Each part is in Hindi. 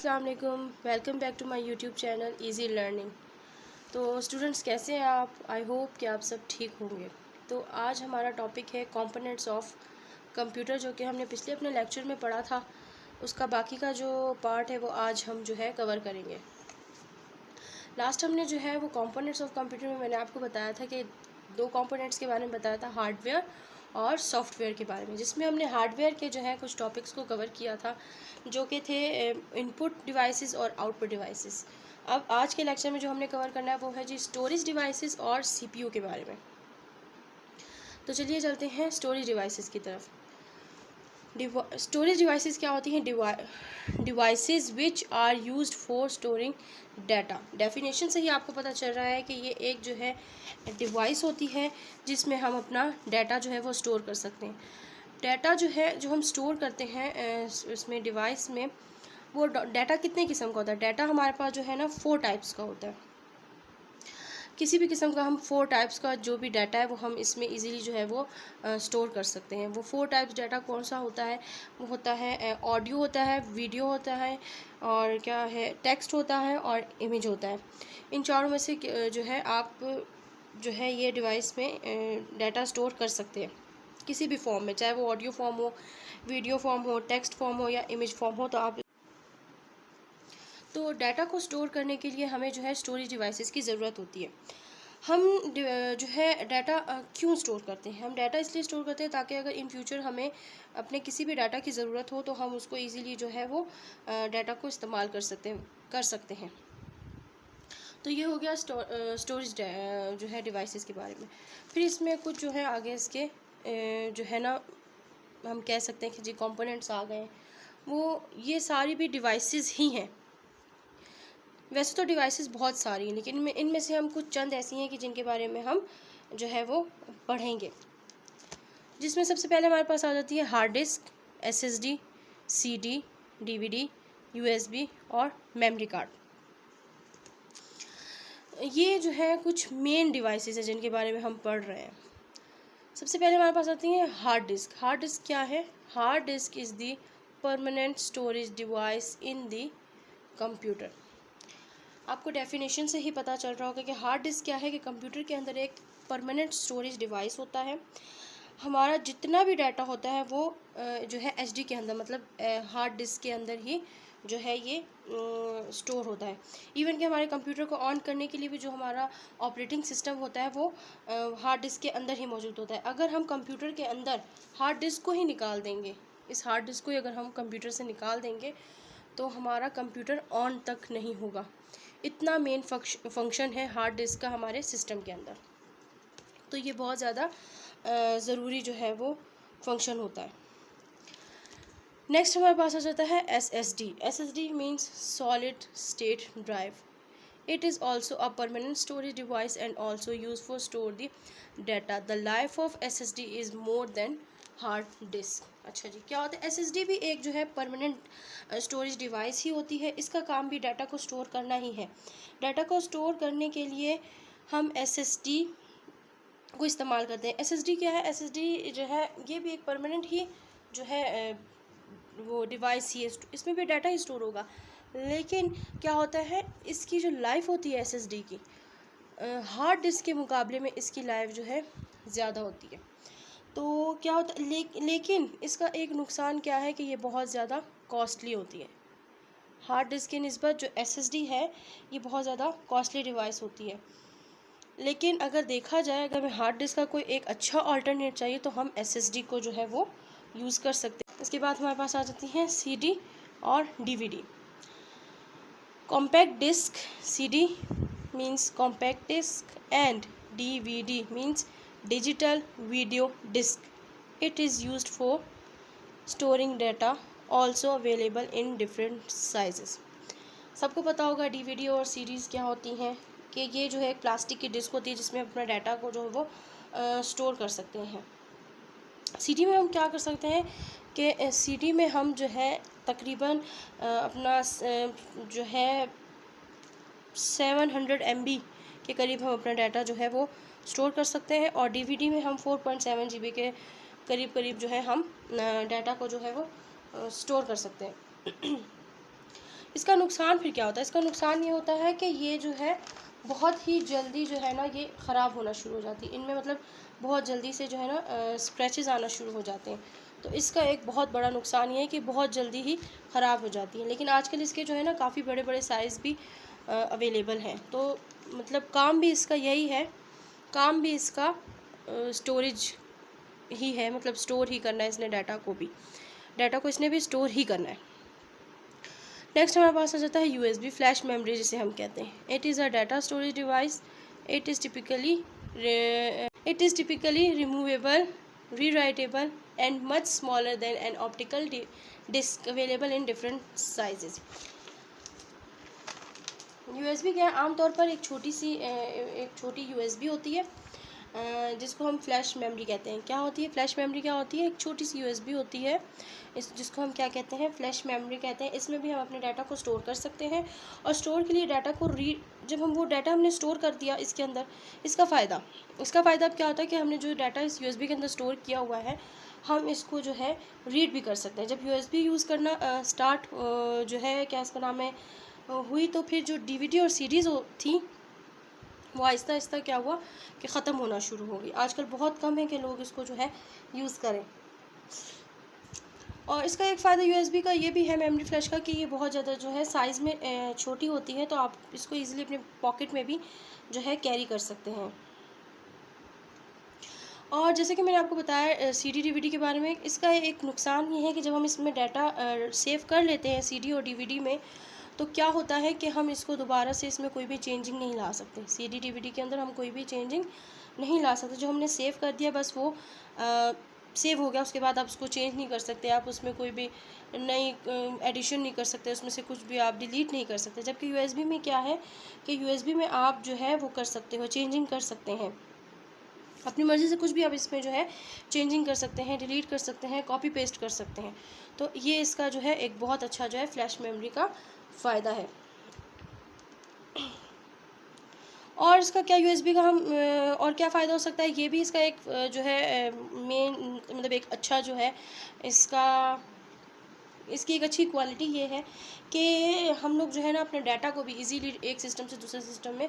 अस्सलाम वालेकुम, welcome back to my YouTube channel easy learning. तो स्टूडेंट्स कैसे हैं आप? आई होप कि आप सब ठीक होंगे। तो आज हमारा टॉपिक है कंपोनेंट्स ऑफ कंप्यूटर, जो कि हमने पिछले अपने लेक्चर में पढ़ा था। उसका बाकी का जो पार्ट है वो आज हम जो है कवर करेंगे। लास्ट हमने जो है वो कंपोनेंट्स ऑफ कंप्यूटर में मैंने आपको बताया था कि दो कंपोनेंट्स के बारे में बताया था, हार्डवेयर और सॉफ्टवेयर के बारे में, जिसमें हमने हार्डवेयर के जो है कुछ टॉपिक्स को कवर किया था, जो कि थे इनपुट डिवाइसेस और आउटपुट डिवाइसेस। अब आज के लेक्चर में जो हमने कवर करना है वो है जी स्टोरेज डिवाइसेस और सीपीयू के बारे में। तो चलिए चलते हैं स्टोरेज डिवाइसेस की तरफ। स्टोरेज डिवाइसेस क्या होती हैं? Devices which are used for storing data. Definition से ही आपको पता चल रहा है कि ये एक जो है डिवाइस होती है जिसमें हम अपना डाटा जो है वो स्टोर कर सकते हैं। डाटा जो है जो हम स्टोर करते हैं इसमें डिवाइस में, वो डाटा कितने किस्म का होता है? डाटा हमारे पास जो है ना 4 टाइप्स का होता है। किसी भी किस्म का हम 4 टाइप्स का जो भी डाटा है वो हम इसमें इजीली जो है वो स्टोर कर सकते हैं। वो 4 टाइप्स डाटा कौन सा होता है? वो होता है ऑडियो होता है, वीडियो होता है, और क्या है, टेक्स्ट होता है और इमेज होता है। इन चारों में से जो है आप जो है ये डिवाइस में डाटा स्टोर कर सकते हैं किसी भी फॉर्म में, चाहे वो ऑडियो फॉर्म हो, वीडियो फॉर्म हो, टेक्स्ट फॉर्म हो या इमेज फॉर्म हो। तो डाटा को स्टोर करने के लिए हमें जो है स्टोरेज डिवाइसेस की ज़रूरत होती है। हम जो है डाटा क्यों स्टोर करते हैं? हम डाटा इसलिए स्टोर करते हैं ताकि अगर इन फ्यूचर हमें अपने किसी भी डाटा की ज़रूरत हो तो हम उसको इजीली जो है वो डाटा को इस्तेमाल कर सकते हैं। तो ये हो गया स्टोरेज जो है डिवाइसेस के बारे में। फिर इसमें कुछ जो है आगे इसके जो है ना हम कह सकते हैं कि जी कंपोनेंट्स आ गए। वो ये सारी भी डिवाइसेस ही हैं। वैसे तो डिवाइसेस बहुत सारी हैं, लेकिन इनमें से हम कुछ चंद ऐसी हैं कि जिनके बारे में हम जो है वो पढ़ेंगे। जिसमें सबसे पहले हमारे पास आ जाती है hard disk, SSD, CD, DVD, USB और मेमोरी कार्ड। ये जो है कुछ मेन डिवाइसेस हैं जिनके बारे में हम पढ़ रहे हैं। सबसे पहले हमारे पास आती है हार्ड डिस्क। हार्ड डिस्क क्या है? Hard disk is the permanent storage device in the computer. आपको डेफिनेशन से ही पता चल रहा होगा कि हार्ड डिस्क क्या है, कि कंप्यूटर के अंदर एक परमानेंट स्टोरेज डिवाइस होता है। हमारा जितना भी डाटा होता है वो जो है एचडी के अंदर, मतलब हार्ड डिस्क के अंदर ही जो है ये स्टोर होता है। इवन कि हमारे कंप्यूटर को ऑन करने के लिए भी जो हमारा ऑपरेटिंग सिस्टम होता है वो हार्ड डिस्क के अंदर ही मौजूद होता है। अगर हम कंप्यूटर के अंदर हार्ड डिस्क को ही निकाल देंगे, इस हार्ड डिस्क को ही अगर हम कंप्यूटर से निकाल देंगे तो हमारा कंप्यूटर ऑन तक नहीं होगा। इतना मेन फंक्शन है हार्ड डिस्क का हमारे सिस्टम के अंदर। तो ये बहुत ज़्यादा ज़रूरी जो है वो फंक्शन होता है। नेक्स्ट हमारे पास आ जाता है SSD. SSD means solid state drive. It is also a permanent storage device and also use for store the data. The life of SSD is more than hard disk. अच्छा जी, क्या होता है? एसएसडी भी एक जो है परमानेंट स्टोरेज डिवाइस ही होती है। इसका काम भी डाटा को स्टोर करना ही है। डाटा को स्टोर करने के लिए हम एसएसडी को इस्तेमाल करते हैं। एसएसडी क्या है? एसएसडी जो है ये भी एक परमानेंट ही जो है वो डिवाइस ही है। इसमें भी डाटा ही स्टोर होगा, लेकिन क्या होता है, इसकी जो लाइफ होती है एसएसडी की हार्ड डिस्क के मुकाबले में इसकी लाइफ जो है ज़्यादा होती है। तो क्या होता है, लेकिन इसका एक नुकसान क्या है कि ये बहुत ज़्यादा कॉस्टली होती है। हार्ड डिस्क की निस्बत जो एसएसडी है ये बहुत ज़्यादा कॉस्टली डिवाइस होती है। लेकिन अगर देखा जाए, अगर हमें हार्ड डिस्क का कोई एक अच्छा अल्टरनेट चाहिए तो हम एसएसडी को जो है वो यूज़ कर सकते हैं। इसके बाद हमारे पास आ जाती हैं सीडी और DVD. Compact disc, CD means compact disc and DVD means digital video disc. It is used for storing data, also available in different sizes. सबको पता होगा डीवीडी और सीडीज़ क्या होती हैं, कि ये जो है एक प्लास्टिक की डिस्क होती है जिसमें अपना डाटा को जो है वो स्टोर कर सकते हैं। सीडी में हम क्या कर सकते हैं कि सीडी में हम जो है तकरीबन अपना जो है 700 MB के करीब हम अपना डाटा जो है वो स्टोर कर सकते हैं, और डीवीडी में हम 4.7 GB के करीब जो है हम डाटा को जो है वो स्टोर कर सकते हैं। इसका नुकसान फिर क्या होता है? इसका नुकसान ये होता है कि ये जो है बहुत ही जल्दी जो है ना ये ख़राब होना शुरू हो जाती है। इनमें मतलब बहुत जल्दी से जो है ना स्क्रैचेस आना शुरू हो जाते हैं। तो इसका एक बहुत बड़ा नुकसान ये है कि बहुत जल्दी ही ख़राब हो जाती है। लेकिन आजकल इसके जो है ना काफ़ी बड़े बड़े साइज़ भी अवेलेबल हैं। तो मतलब काम भी इसका यही है, काम भी इसका स्टोरेज ही है, मतलब स्टोर ही करना है इसने डाटा को इसने भी स्टोर ही करना है। नेक्स्ट हमारे पास आ जाता है USB फ्लैश मेमोरी जिसे हम कहते हैं। It is a data storage device. It is typically removable, rewritable and much smaller than an optical disc available in different sizes. USB क्या है? आमतौर पर एक छोटी USB होती है जिसको हम फ्लैश मेमोरी कहते हैं। क्या होती है फ्लैश मेमोरी? क्या होती है? एक छोटी सी USB होती है जिसको हम क्या कहते हैं? फ्लैश मेमोरी कहते हैं। इसमें भी हम अपने डाटा को स्टोर कर सकते हैं और स्टोर के लिए डाटा को जब हम वो डाटा हमने स्टोर कर दिया इसके अंदर, इसका फ़ायदा अब क्या होता है कि हमने जो डाटा इस USB के अंदर स्टोर किया हुआ है हम इसको जो है रीड भी कर सकते हैं। जब USB यूज़ करना स्टार्ट जो है क्या इसका नाम है हुई, तो फिर जो DVD और CDs थी वो आहिस्ता आहिस्ता क्या हुआ कि ख़त्म होना शुरू हो गई। आजकल बहुत कम है कि लोग इसको जो है यूज़ करें। और इसका एक फ़ायदा USB का ये भी है मेमोरी फ्लैश का कि ये बहुत ज़्यादा जो है साइज़ में छोटी होती है, तो आप इसको ईज़िली अपने पॉकेट में भी जो है कैरी कर सकते हैं। और जैसे कि मैंने आपको बताया CD DVD के बारे में, इसका एक नुकसान ये है कि जब हम इसमें डाटा सेव कर लेते हैं CD और DVD में, तो क्या होता है कि हम इसको दोबारा से इसमें कोई भी चेंजिंग नहीं ला सकते। CD DVD के अंदर हम कोई भी चेंजिंग नहीं ला सकते। जो हमने सेव कर दिया बस वो सेव हो गया, उसके बाद आप उसको चेंज नहीं कर सकते, आप उसमें कोई भी नई एडिशन नहीं कर सकते, उसमें से कुछ भी आप डिलीट नहीं कर सकते। जबकि USB में क्या है कि USB में आप जो है वो कर सकते हो, चेंजिंग कर सकते हैं अपनी मर्ज़ी से, कुछ भी आप इसमें जो है चेंजिंग कर सकते हैं, डिलीट कर सकते हैं, कॉपी पेस्ट कर सकते हैं। तो ये इसका जो है एक बहुत अच्छा जो है फ्लैश मेमोरी का फ़ायदा है। और इसका क्या USB का हम और क्या फ़ायदा हो सकता है? ये भी इसका एक जो है मेन मतलब एक अच्छा जो है इसकी एक अच्छी क्वालिटी ये है कि हम लोग जो है ना अपने डाटा को भी इजीली एक सिस्टम से दूसरे सिस्टम में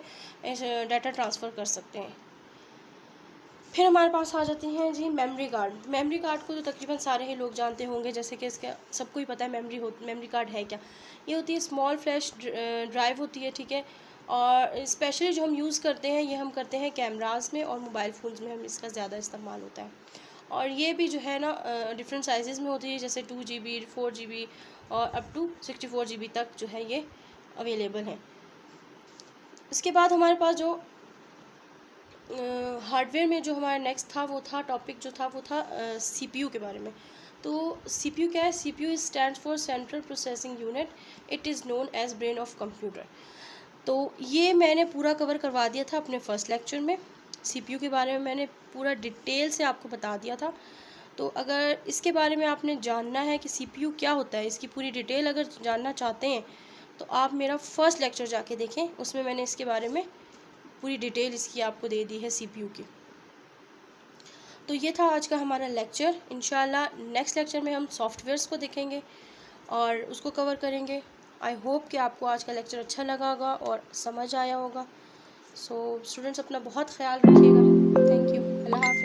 डाटा ट्रांसफ़र कर सकते हैं। फिर हमारे पास आ जाती हैं जी मेमोरी कार्ड। मेमोरी कार्ड को तो तकरीबन सारे ही लोग जानते होंगे, जैसे कि इसका सबको ही पता है मेमोरी कार्ड है क्या। ये होती है स्मॉल फ्लैश ड्राइव होती है, ठीक है। और स्पेशली जो हम यूज़ करते हैं ये हम करते हैं कैमरास में और मोबाइल फ़ोन्स में हम इसका ज़्यादा इस्तेमाल होता है। और ये भी जो है ना डिफरेंट साइज़ में होती है, जैसे 2 GB 4 GB और अप टू 64 GB तक जो है ये अवेलेबल है। इसके बाद हमारे पास जो हार्डवेयर में जो हमारा नेक्स्ट था वो था टॉपिक जो था वो था CPU के बारे में। तो CPU क्या है? CPU stands for central processing unit. It is known as brain of computer. तो ये मैंने पूरा कवर करवा दिया था अपने फर्स्ट लेक्चर में। CPU के बारे में मैंने पूरा डिटेल से आपको बता दिया था। तो अगर इसके बारे में आपने जानना है कि CPU क्या होता है, इसकी पूरी डिटेल अगर जानना चाहते हैं तो आप मेरा फर्स्ट लेक्चर जाके देखें, उसमें मैंने इसके बारे में पूरी डिटेल इसकी आपको दे दी है CPU की। तो ये था आज का हमारा लेक्चर। इंशाल्लाह नेक्स्ट लेक्चर में हम सॉफ्टवेयर्स को देखेंगे और उसको कवर करेंगे। आई होप कि आपको आज का लेक्चर अच्छा लगा होगा और समझ आया होगा। सो स्टूडेंट्स अपना बहुत ख्याल रखिएगा। Thank you. अल्लाह हाफ़िज़।